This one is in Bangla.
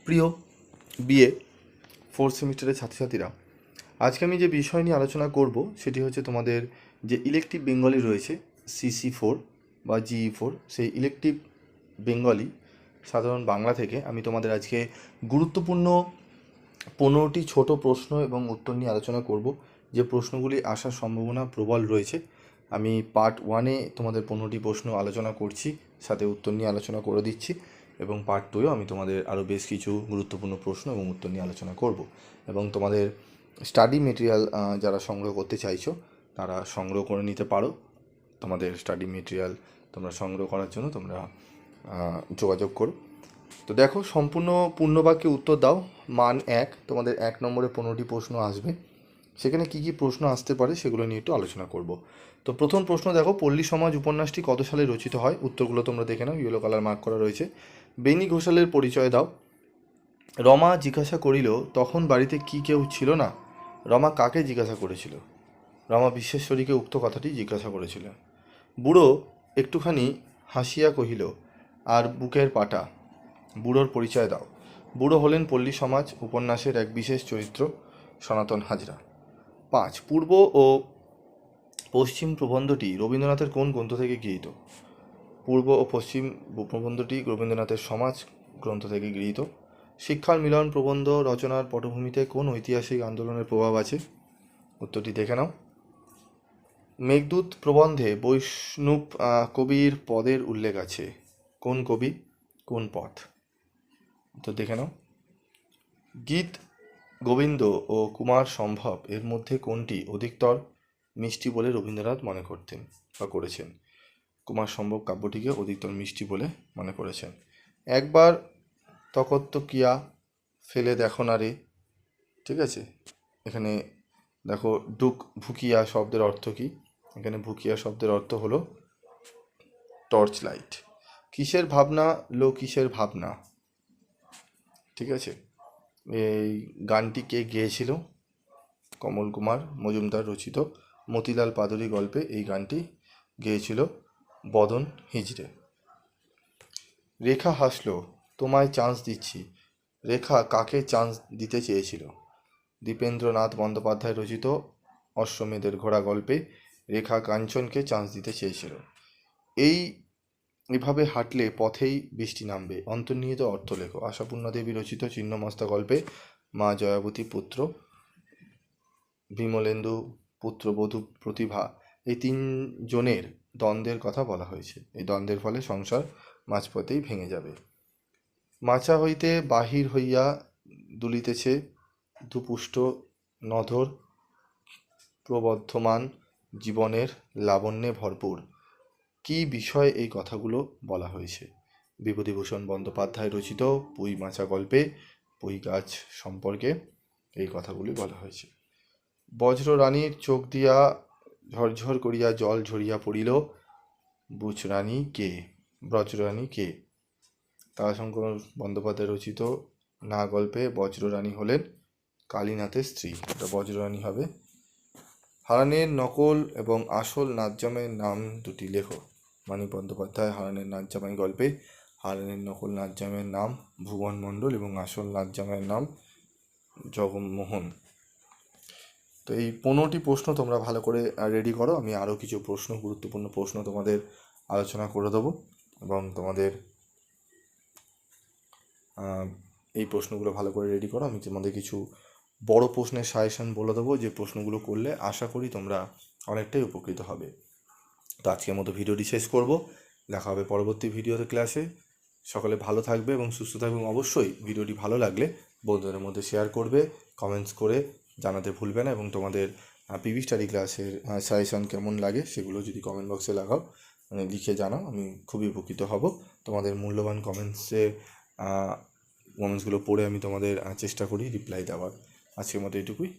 প্রিয় বিএ ফোর্থ সেমিস্টারের ছাত্রছাত্রীরা, আজকে আমি যে বিষয় নিয়ে আলোচনা করব সেটি হচ্ছে তোমাদের যে ইলেকটিভ বেঙ্গলি রয়েছে CC4 বা GE4, সেই ইলেকটিভ বেঙ্গলি সাধারণ বাংলা থেকে আমি তোমাদের আজকে গুরুত্বপূর্ণ 15টি ছোট প্রশ্ন এবং উত্তর নিয়ে আলোচনা করব। যে প্রশ্নগুলি আসার সম্ভাবনা প্রবল রয়েছে। আমি পার্ট 1-এ তোমাদের 15টি প্রশ্ন আলোচনা করছি, সাথে উত্তর নিয়ে আলোচনা করে দিচ্ছি, এবং পার্ট 2-এও আমি তোমাদের আরও বেশ কিছু গুরুত্বপূর্ণ প্রশ্ন এবং উত্তর নিয়ে আলোচনা করব। এবং তোমাদের স্টাডি মেটেরিয়াল যারা সংগ্রহ করতে চাইছো তারা সংগ্রহ করে নিতে পারো। তোমাদের স্টাডি মেটেরিয়াল তোমরা সংগ্রহ করার জন্য তোমরা যোগাযোগ করো। তো দেখো, সম্পূর্ণ পূর্ণবাক্যে উত্তর দাও। মান 1, তোমাদের 1 নম্বরে 15টি প্রশ্ন আসবে। সেখানে কি কি প্রশ্ন আসতে পারে সেগুলো নিয়ে একটু আলোচনা করব। তো প্রথম প্রশ্ন দেখো, পল্লী সমাজ উপন্যাসটি কত সালে রচিত হয়? উত্তরগুলো তোমরা দেখে নাও, ইয়েলো কালার মার্ক করা রয়েছে। বেনি ঘোষালের পরিচয় দাও। রমা জিজ্ঞাসা করিল, তখন বাড়িতে কি কেউ ছিল না? রমা কাকে জিজ্ঞাসা করেছিল? রমা বিশ্বেশ্বরীকে উক্ত কথাটি জিজ্ঞাসা করেছিল। বুড়ো একটুখানি হাসিয়া কহিল, আর বুকের পাটা। বুড়োর পরিচয় দাও। বুড়ো হলেন পল্লী সমাজ উপন্যাসের এক বিশেষ চরিত্র, সনাতন হাজরা। 5, পূর্ব ও পশ্চিম প্রবন্ধটি রবীন্দ্রনাথের কোন গ্রন্থ থেকে গৃহীত? পূর্ব ও পশ্চিম প্রবন্ধটি রবীন্দ্রনাথের সমাজ গ্রন্থ থেকে গৃহীত। শিক্ষার মিলন প্রবন্ধ রচনার পটভূমিতে কোন ঐতিহাসিক আন্দোলনের প্রভাব আছে? উত্তরটি দেখে নাও। মেঘদূত প্রবন্ধে বৈষ্ণব কবির পদের উল্লেখ আছে। কোন কবি, কোন পথ? তো দেখে নাও। গীত গোবিন্দ ও কুমার সম্ভব এর মধ্যে কোনটি অধিকতর মিষ্টি বলে রবীন্দ্রনাথ মনে করতেন বা করেছেন? কুমার সম্ভব কাব্যটিকে অধিকতর মিষ্টি বলে মনে করেছেন। একবার তকত্ব কিয়া ফেলে দেখো না রে। ঠিক আছে, এখানে দেখো ভুকিয়া শব্দের অর্থ কী? এখানে ভুকিয়া শব্দের অর্থ হলো টর্চ লাইট। কিসের ভাবনা লো কিসের ভাবনা? ঠিক আছে, এই গানটি কে গেয়েছিল? কমল কুমার মজুমদার রচিত মতিলাল পাদুরী গল্পে এই গানটি গেয়েছিল বদন হিজড়ে। রেখা হাসলো, তোমায় চান্স দিচ্ছি। রেখা কাকে চান্স দিতে চেয়েছিল? দীপেন্দ্রনাথ বন্দ্যোপাধ্যায় রচিত অশ্বমেধের ঘোড়া গল্পে রেখা কাঞ্চনকে চান্স দিতে চেয়েছিল। এইভাবে হাঁটলে পথেই বৃষ্টি নামবে, অন্তর্নিহিত অর্থ লেখো। আশাপূর্ণা দেবী রচিত ছিন্নমস্তা গল্পে মা জয়াবতী পুত্র বিমলেন্দু পুত্রবধূ প্রতিভা, এই 3 জনের দ্বন্দ্বের কথা বলা হয়েছে। এই দ্বন্দ্বের ফলে সংসার মাঝপথেই ভেঙে যাবে। মাচা হইতে বাহির হইয়া দুলিতেছে দুপুষ্ট নধর, প্রবর্ধমান জীবনের লাবণ্যে ভরপুর। কি বিষয়ে এই কথাগুলো বলা হয়েছে? বিভূতিভূষণ বন্দ্যোপাধ্যায় রচিত পুঁই মাচা গল্পে পুঁই গাছ সম্পর্কে এই কথাগুলি বলা হয়েছে। বজ্র রানীর চোখ দিয়া ঝরঝর করিয়া জল ঝরিয়া পড়িল, বুঝরানী কে? ব্রজরানী কে? তারাশঙ্কর বন্দ্যোপাধ্যায় রচিত না গল্পে বজ্ররানী হলেন কালীনাথের স্ত্রী, এটা বজ্ররানী হবে। হারানের নকল এবং আসল নাতজামাইয়ের নাম দুটি লেখো। মানিক বন্দ্যোপাধ্যায় হারানের নাতজামাই গল্পে হারানের নকল নাতজামাইয়ের নাম ভুবন মণ্ডল এবং আসল নাতজামাইয়ের নাম জগমোহন। তো এই 15টি প্রশ্ন তোমরা ভালো করে রেডি করো। আমি আরও কিছু প্রশ্ন, গুরুত্বপূর্ণ প্রশ্ন তোমাদের আলোচনা করে দেবো, এবং তোমাদের এই প্রশ্নগুলো ভালো করে রেডি করো। আমি তোমাদের কিছু বড় প্রশ্নের সাজেশন বলে দেবো, যে প্রশ্নগুলো করলে আশা করি তোমরা অনেকটাই উপকৃত হবে। তো আজকের মতো ভিডিওটি শেষ করব। দেখা হবে পরবর্তী ভিডিওতে ক্লাসে। সকলে ভালো থাকবে এবং সুস্থ থাকবে। অবশ্যই ভিডিওটি ভালো লাগলে বন্ধুদের মধ্যে শেয়ার করবে, কমেন্টস করে জানাতে ভুলবে না, এবং তোমাদের পিভি স্টাডি ক্লাসের সাজেশন কেমন লাগে সেগুলো যদি কমেন্ট বক্সে লাগাও, লিখে জানাও, আমি খুবই উপকৃত হব। তোমাদের মূল্যবান কমেন্টসগুলো পড়ে আমি তোমাদের চেষ্টা করি রিপ্লাই দেওয়ার। আজকের মতো এটুকুই।